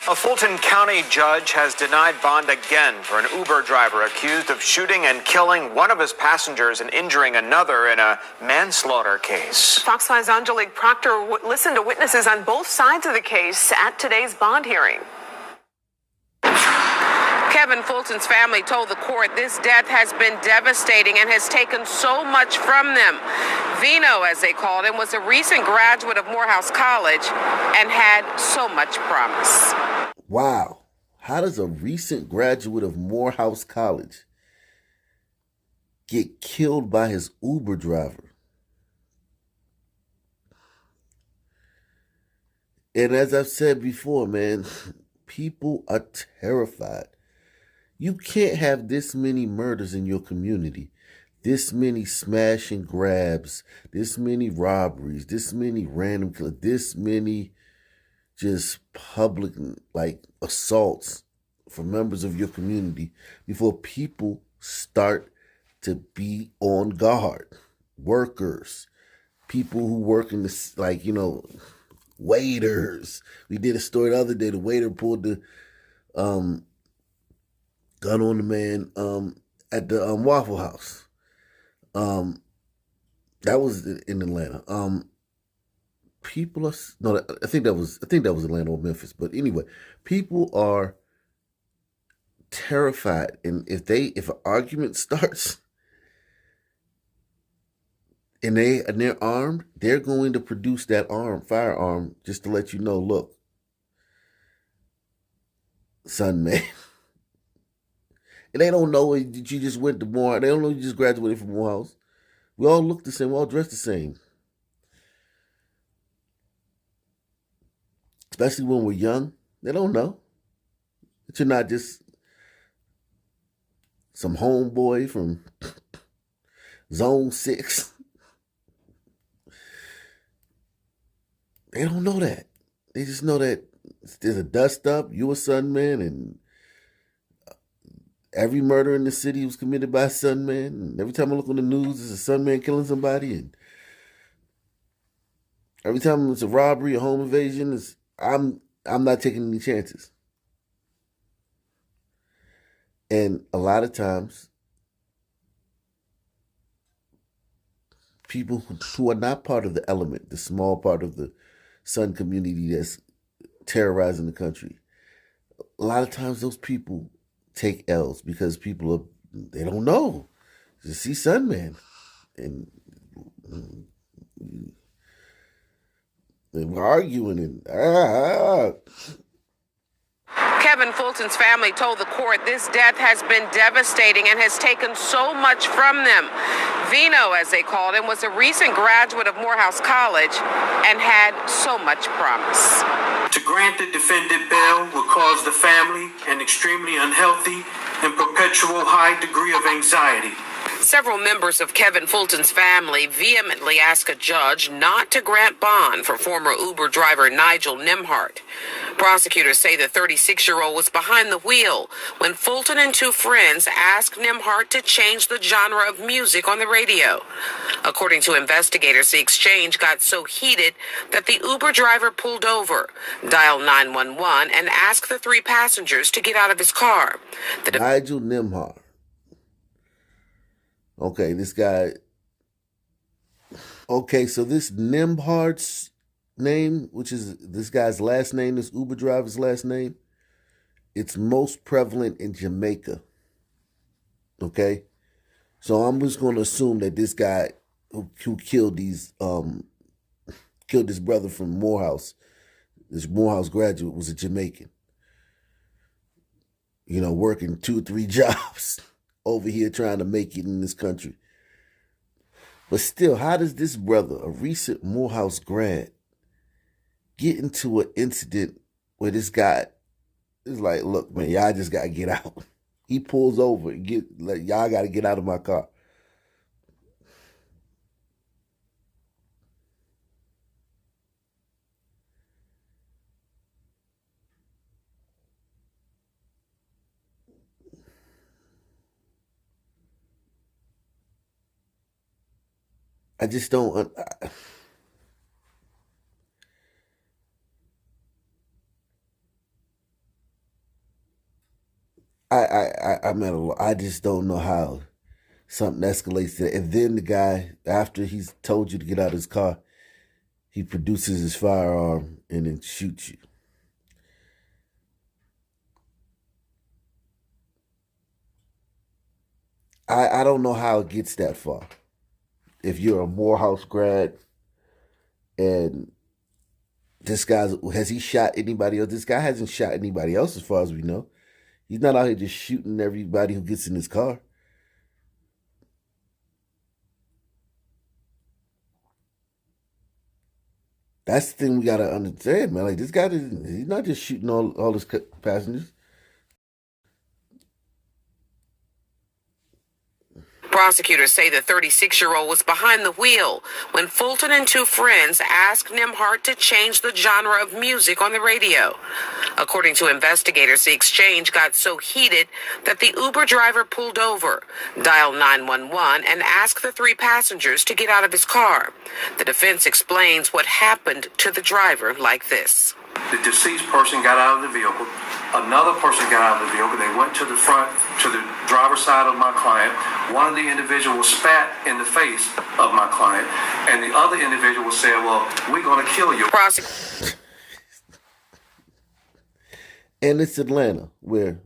A Fulton County judge has denied bond again for an Uber driver accused of shooting and killing one of his passengers and injuring another in a manslaughter case. Fox 5's Angelique Proctor listened to witnesses on both sides of the case at today's bond hearing. Kevin Fulton's family told the court this death has been devastating and has taken so much from them. Vino, as they called him, was a recent graduate of Morehouse College and had so much promise. Wow. How does a recent graduate of Morehouse College get killed by his Uber driver? And as I've said before, man, people are terrified. You can't have this many murders in your community, this many smash and grabs, this many robberies, this many random killings, this many just public like assaults for members of your community before people start to be on guard. Workers, people who work in this, like, you know, waiters. We did a story the other day. The waiter pulled the gun on the man at the Waffle House. That was in Atlanta. People are no, I think that was Atlanta or Memphis. But anyway, people are terrified, and if an argument starts and they're armed, they're going to produce that firearm just to let you know, look, son, man. And they don't know that you just went to Morehouse. They don't know you just graduated from Morehouse. We all look the same. We all dress the same. Especially when we're young. They don't know that you're not just some homeboy from Zone 6. They don't know that. They just know that there's a dust up, you a son man, and every murder in the city was committed by a son man. And every time I look on the news, there's a son man killing somebody. And every time it's a robbery, a home invasion, I'm not taking any chances. And a lot of times, people who are not part of the element, the small part of the son community that's terrorizing the country, a lot of times those people take L's because they don't know. Just see son man. And we're arguing and Kevin Fulton's family told the court this death has been devastating and has taken so much from them. Vino, as they called him, was a recent graduate of Morehouse College and had so much promise. To grant the defendant bail will cause the family an extremely unhealthy and perpetual high degree of anxiety. Several members of Kevin Fulton's family vehemently asked a judge not to grant bond for former Uber driver Nigel Nimhart. Prosecutors say the 36-year-old was behind the wheel when Fulton and two friends asked Nimhart to change the genre of music on the radio. According to investigators, the exchange got so heated that the Uber driver pulled over, dialed 911, and asked the three passengers to get out of his car. Nigel Nimhart. Okay, this guy. Okay, so this Nimhart's name, which is this guy's last name, this Uber driver's last name, it's most prevalent in Jamaica. Okay? So I'm just going to assume that this guy who killed killed his brother from Morehouse, this Morehouse graduate, was a Jamaican. You know, working 2 or 3 jobs over here trying to make it in this country. But still, how does this brother, a recent Morehouse grad, get into an incident where this guy is like, look, man, y'all just got to get out. He pulls over and y'all got to get out of my car. I just don't. I just don't know how something escalates to that. And then the guy, after he's told you to get out of his car, he produces his firearm and then shoots you. I don't know how it gets that far. If you're a Morehouse grad and has he shot anybody else? This guy hasn't shot anybody else as far as we know. He's not out here just shooting everybody who gets in his car. That's the thing we gotta understand, man. Like this guy, he's not just shooting all his passengers. Prosecutors say the 36-year-old was behind the wheel when Fulton and two friends asked Nimhart to change the genre of music on the radio. According to investigators, the exchange got so heated that the Uber driver pulled over, dialed 911, and asked the three passengers to get out of his car. The defense explains what happened to the driver like this. The deceased person got out of the vehicle. Another person got out of the vehicle. They went to the front, to the driver's side of my client. One of the individuals spat in the face of my client, and the other individual said, "Well, we're going to kill you." And it's Atlanta, where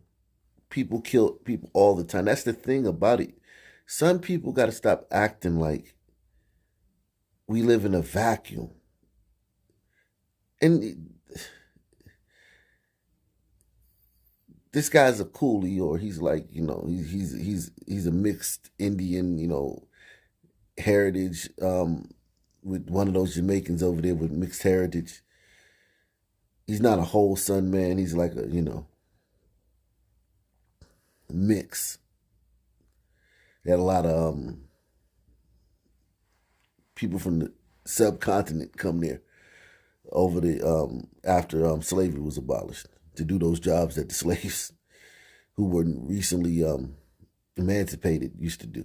people kill people all the time. That's the thing about it. Some people got to stop acting like we live in a vacuum. And this guy's a coolie, or he's like, he's a mixed Indian, heritage, with one of those Jamaicans over there with mixed heritage. He's not a whole son man. He's like a, mix. They had a lot of people from the subcontinent come there over the after slavery was abolished to do those jobs that the slaves who were recently emancipated used to do.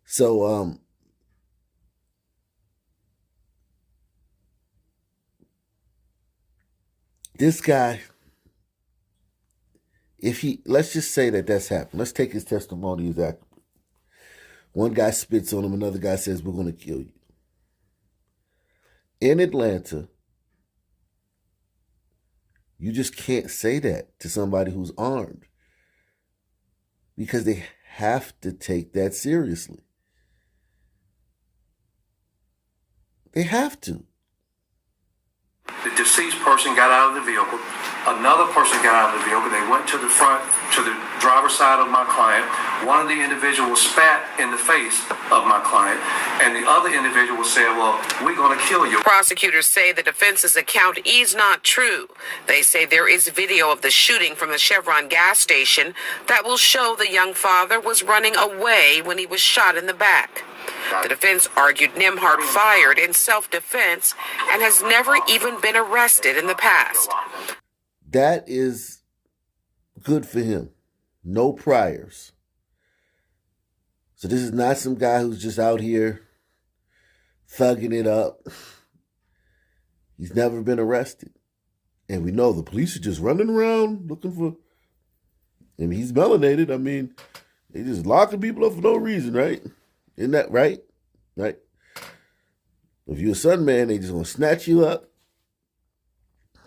So this guy, let's just say that's happened. Let's take his testimony as accurate. One guy spits on him, another guy says, "We're going to kill you." In Atlanta, you just can't say that to somebody who's armed, because they have to take that seriously. They have to. The deceased person got out of the vehicle. Another person got out of the vehicle. They went to the front, to the driver's side of my client. One of the individuals spat in the face of my client, and the other individual said, "Well, we're going to kill you." Prosecutors say the defense's account is not true. They say there is video of the shooting from the Chevron gas station that will show the young father was running away when he was shot in the back. The defense argued Nimhart fired in self-defense and has never even been arrested in the past. That is good for him. No priors. So this is not some guy who's just out here thugging it up. He's never been arrested. And we know the police are just running around looking for... And he's melanated. I mean, they just locking people up for no reason, right? Isn't that right? Right? If you're a son man, they just gonna snatch you up.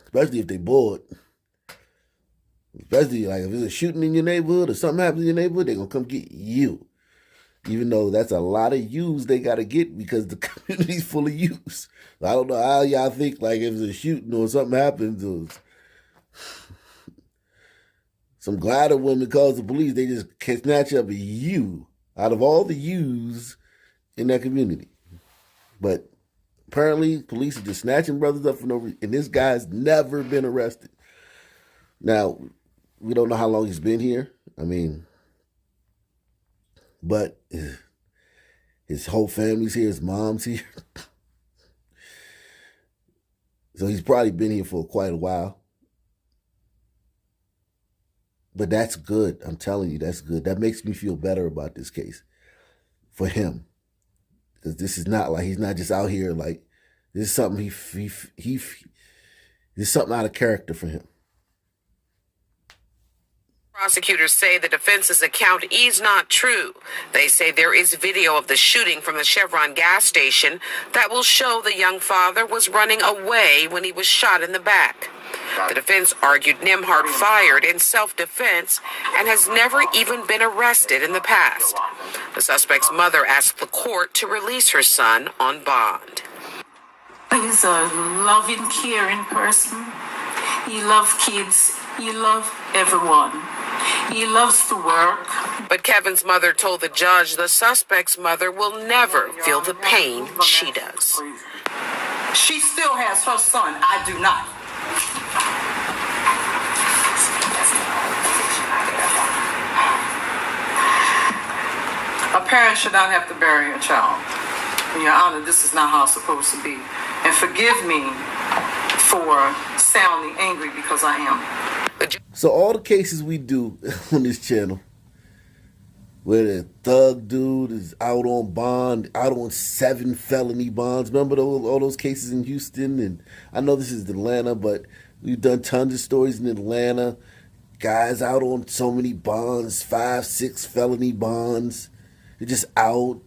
Especially if they bored. Especially like if there's a shooting in your neighborhood or something happens in your neighborhood, they're gonna come get you. Even though that's a lot of yous they gotta get because the community's full of yous. I don't know how y'all think like if there's a shooting or something happens or some glider woman calls the police, they just can snatch up a you out of all the yous in that community. But apparently police are just snatching brothers up for no reason. And this guy's never been arrested. Now, we don't know how long he's been here. I mean, but his whole family's here. His mom's here. So he's probably been here for quite a while. But that's good. I'm telling you, that's good. That makes me feel better about this case for him. Because this is not like, he's not just out here like, this is something this is something out of character for him. Prosecutors say the defense's account is not true. They say there is video of the shooting from the Chevron gas station that will show the young father was running away when he was shot in the back. The defense argued Nimhart fired in self-defense and has never even been arrested in the past. The suspect's mother asked the court to release her son on bond. He's a loving, caring person. He loves kids. He loves everyone. He loves to work. But Kevin's mother told the judge the suspect's mother will never feel the pain she does. She still has her son. I do not. A parent should not have to bury a child. Your Honor, this is not how it's supposed to be. And forgive me for sounding angry because I am. So all the cases we do on this channel, where the thug dude is out on bond, out on 7 felony bonds. Remember all those cases in Houston? And I know this is Atlanta, but we've done tons of stories in Atlanta. Guys out on so many bonds, 5, 6 felony bonds. They're just out.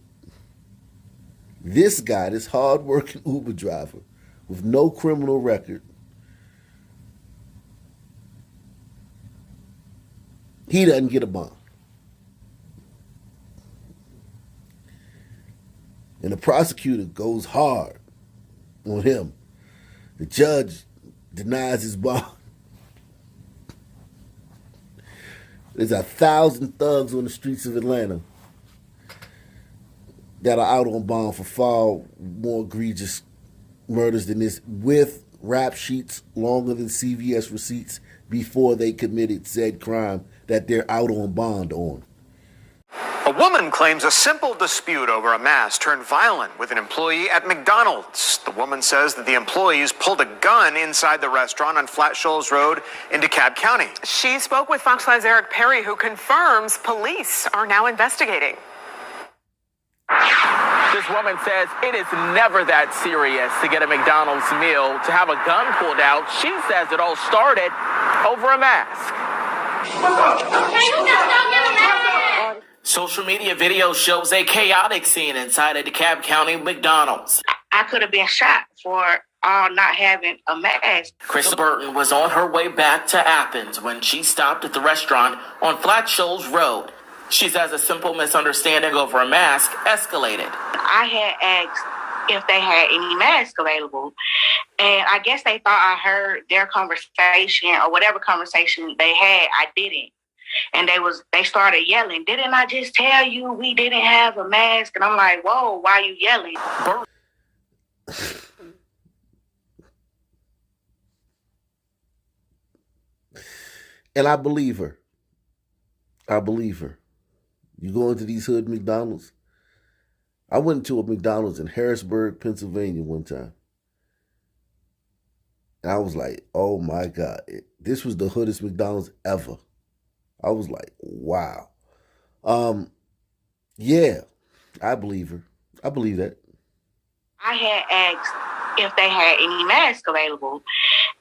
This guy, this hard-working Uber driver with no criminal record, he doesn't get a bond. And the prosecutor goes hard on him. The judge denies his bond. There's 1,000 thugs on the streets of Atlanta that are out on bond for far more egregious murders than this, with rap sheets longer than CVS receipts before they committed said crime that they're out on bond on. A woman claims a simple dispute over a mask turned violent with an employee at McDonald's. The woman says that the employees pulled a gun inside the restaurant on Flat Shoals Road in DeKalb County. She spoke with Fox 5's Eric Perry, who confirms police are now investigating. This woman says it is never that serious to get a McDonald's meal. To have a gun pulled out, she says it all started over a mask. Social media video shows a chaotic scene inside a DeKalb County McDonald's. I could have been shot for not having a mask. Chris Burton was on her way back to Athens when she stopped at the restaurant on Flat Shoals Road. She says a simple misunderstanding over a mask escalated. I had asked if they had any masks available, and I guess they thought I heard their conversation or whatever conversation they had. I didn't. And they started yelling, "Didn't I just tell you we didn't have a mask?" And I'm like, "Whoa, why are you yelling?" And I believe her. I believe her. You go into these hood McDonald's. I went to a McDonald's in Harrisburg, Pennsylvania one time. And I was like, oh my God. This was the hoodest McDonald's ever. I was like, wow. Yeah, I believe her. I believe that. I had asked if they had any masks available,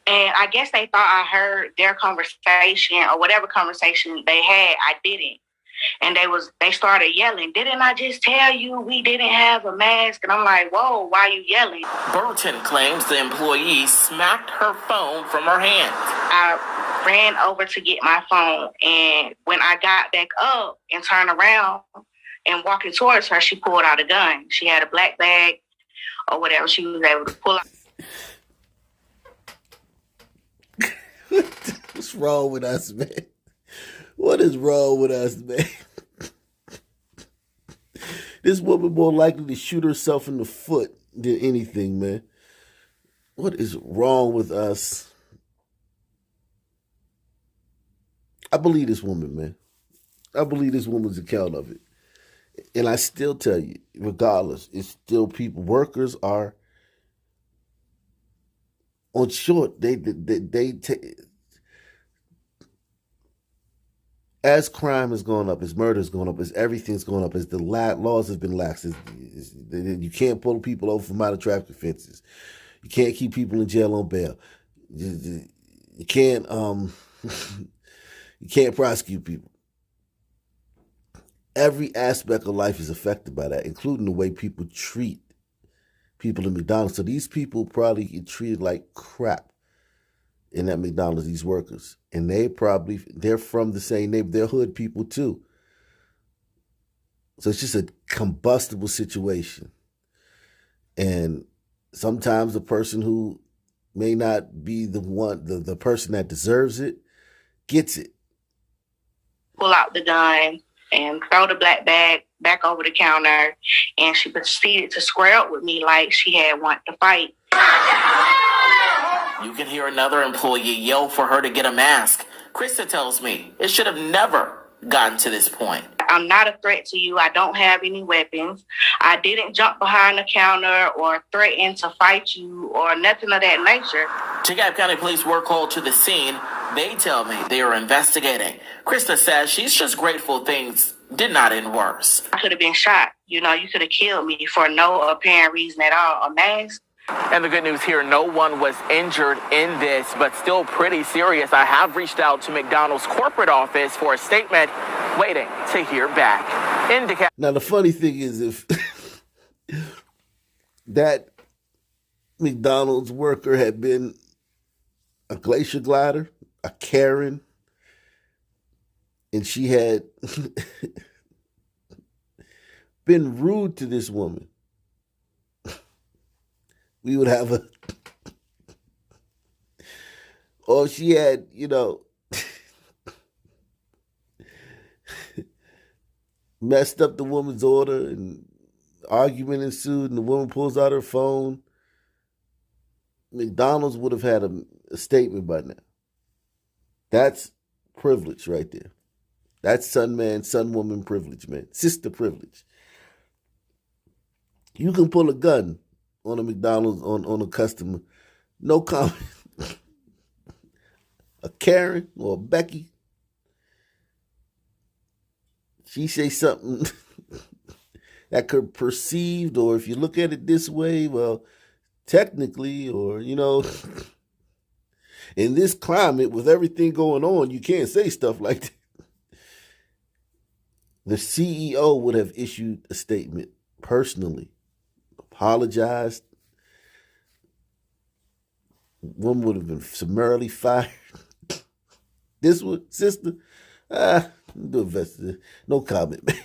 and I guess they thought I heard their conversation or whatever conversation they had. I didn't. And they started yelling, "Didn't I just tell you we didn't have a mask?" And I'm like, "Whoa, why are you yelling?" Burton claims the employee smacked her phone from her hand. I ran over to get my phone, and when I got back up and turned around and walking towards her, she pulled out a gun. She had a black bag or whatever she was able to pull out. What's wrong with us, man? What is wrong with us, man? This woman more likely to shoot herself in the foot than anything, man. What is wrong with us? I believe this woman, man. I believe this woman's account of it. And I still tell you, regardless, it's still people. Workers are on short. They as crime has gone up, as murder has gone up, as everything's gone up, as the laws have been lax, you can't pull people over for minor traffic offenses. You can't keep people in jail on bail. You can't, You can't prosecute people. Every aspect of life is affected by that, including the way people treat people in McDonald's. So these people probably get treated like crap in that McDonald's, these workers. And they're from the same neighborhood. They're hood people too. So it's just a combustible situation. And sometimes the person who may not be the person that deserves it, gets it. Pull out the gun and throw the black bag back over the counter, and she proceeded to square up with me like she had wanted to fight. You can hear another employee yell for her to get a mask. Krista tells me it should have never gotten to this point. I'm not a threat to you. I don't have any weapons. I didn't jump behind the counter or threaten to fight you or nothing of that nature. DeKalb County Police were called to the scene. They tell me they are investigating. Krista says she's just grateful things did not end worse. I could have been shot. You could have killed me for no apparent reason at all. A mask. And the good news here, no one was injured in this, but still pretty serious. I have reached out to McDonald's corporate office for a statement, waiting to hear back. Now, the funny thing is, if that McDonald's worker had been a glacier glider, a Karen, and she had been rude to this woman, we would have or she had, messed up the woman's order and argument ensued and the woman pulls out her phone, McDonald's would have had a statement by now. That's privilege right there. That's son woman privilege, man. Sister privilege. You can pull a gun on a McDonald's, on a customer. No comment. A Karen or a Becky, she say something that could perceived, or if you look at it this way, well, technically, or, in this climate with everything going on, you can't say stuff like that. The CEO would have issued a statement personally, apologized. Woman would have been summarily fired. This one, sister, do investigate. No comment, man.